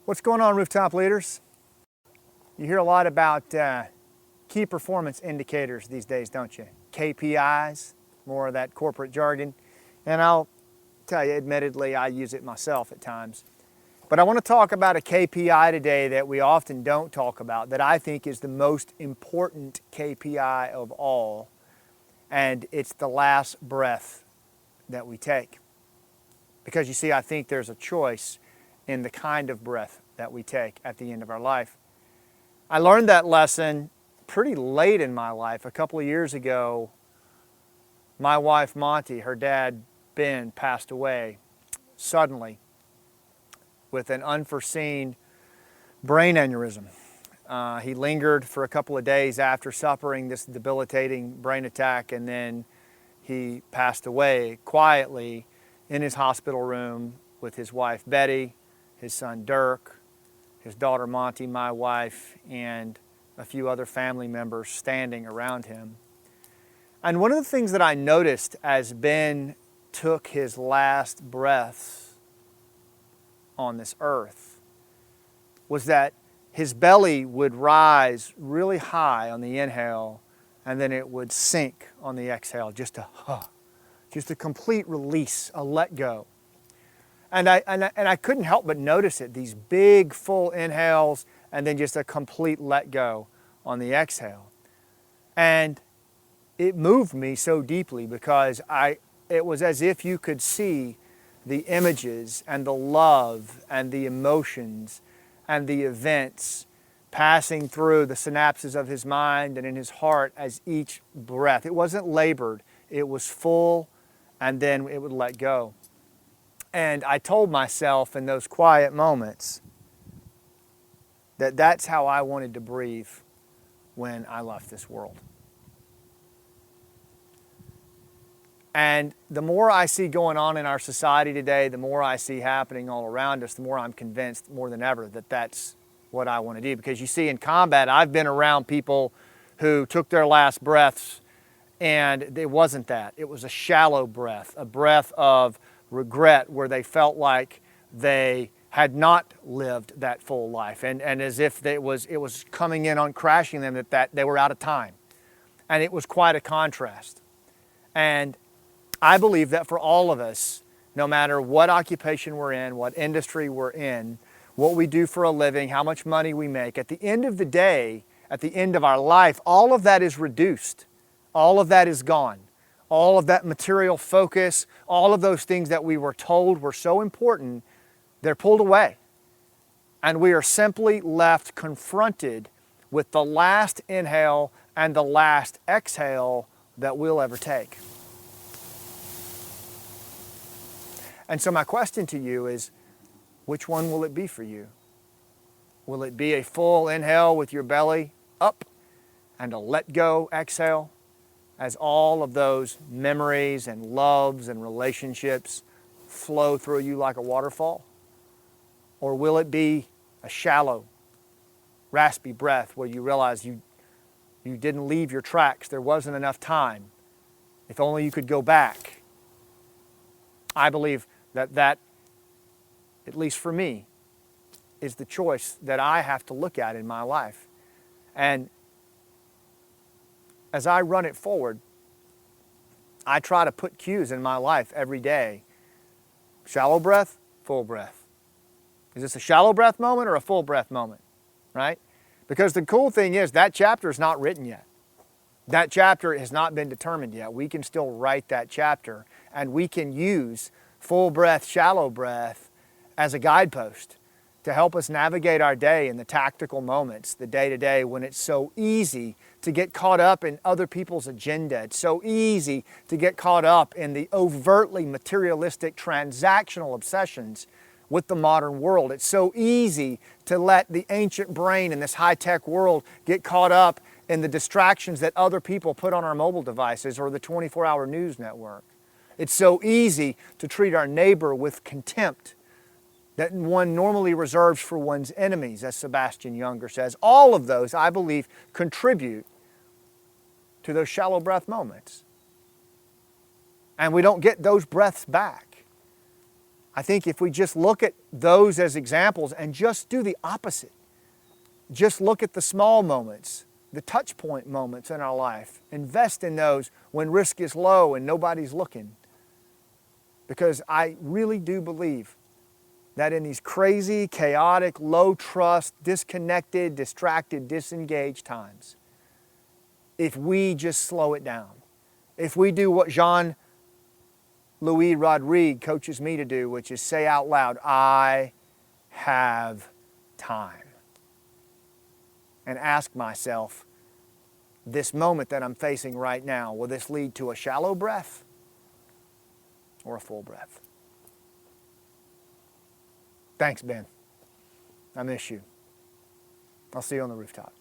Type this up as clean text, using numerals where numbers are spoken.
What's going on, Rooftop Leaders? You hear a lot about key performance indicators these days, don't you? KPIs, more of that corporate jargon. And I'll tell you, admittedly, I use it myself at times. But I want to talk about a KPI today that we often don't talk about, that I think is the most important KPI of all, and it's the last breath that we take. Because you see, I think there's a choice in the kind of breath that we take at the end of our life. I learned that lesson pretty late in my life. A couple of years ago, my wife Monty, her dad Ben, passed away suddenly with an unforeseen brain aneurysm. He lingered for a couple of days after suffering this debilitating brain attack, and then he passed away quietly in his hospital room with his wife Betty, his son Dirk, his daughter Monty, my wife, and a few other family members standing around him. And one of the things that I noticed as Ben took his last breaths on this earth was that his belly would rise really high on the inhale, and then it would sink on the exhale, just a complete release, a let go. And I couldn't help but notice it, these big full inhales and then just a complete let go on the exhale. And it moved me so deeply because it was as if you could see the images and the love and the emotions and the events passing through the synapses of his mind and in his heart as each breath. It wasn't labored, it was full, and then it would let go. And I told myself in those quiet moments that that's how I wanted to breathe when I left this world. And the more I see going on in our society today, the more I see happening all around us, the more I'm convinced more than ever that that's what I want to do. Because you see, in combat, I've been around people who took their last breaths, and it wasn't that. It was a shallow breath, a breath of regret where they felt like they had not lived that full life, and as if it was coming in on crashing them, that they were out of time. And it was quite a contrast. And I believe that for all of us, no matter what occupation we're in, what industry we're in, what we do for a living, how much money we make, at the end of the day, at the end of our life, all of that is reduced. All of that is gone. All of that material focus, all of those things that we were told were so important, they're pulled away. And we are simply left confronted with the last inhale and the last exhale that we'll ever take. And so my question to you is, which one will it be for you? Will it be a full inhale with your belly up and a let go exhale as all of those memories and loves and relationships flow through you like a waterfall? Or will it be a shallow, raspy breath where you realize you didn't leave your tracks, there wasn't enough time, if only you could go back? I believe that, at least for me, is the choice that I have to look at in my life. And as I run it forward, I try to put cues in my life every day. Shallow breath, full breath. Is this a shallow breath moment or a full breath moment, right? Because the cool thing is that chapter is not written yet. That chapter has not been determined yet. We can still write that chapter, and we can use full breath, shallow breath as a guidepost to help us navigate our day in the tactical moments, the day-to-day, when it's so easy to get caught up in other people's agenda. It's so easy to get caught up in the overtly materialistic transactional obsessions with the modern world. It's so easy to let the ancient brain in this high-tech world get caught up in the distractions that other people put on our mobile devices or the 24-hour news network. It's so easy to treat our neighbor with contempt that one normally reserves for one's enemies, as Sebastian Junger says. All of those, I believe, contribute to those shallow breath moments. And we don't get those breaths back. I think if we just look at those as examples and just do the opposite, just look at the small moments, the touch point moments in our life, invest in those when risk is low and nobody's looking. Because I really do believe that in these crazy, chaotic, low trust, disconnected, distracted, disengaged times, if we just slow it down, if we do what Jean-Louis Rodrigue coaches me to do, which is say out loud, I have time. And ask myself, this moment that I'm facing right now, will this lead to a shallow breath or a full breath? Thanks, Ben. I miss you. I'll see you on the rooftop.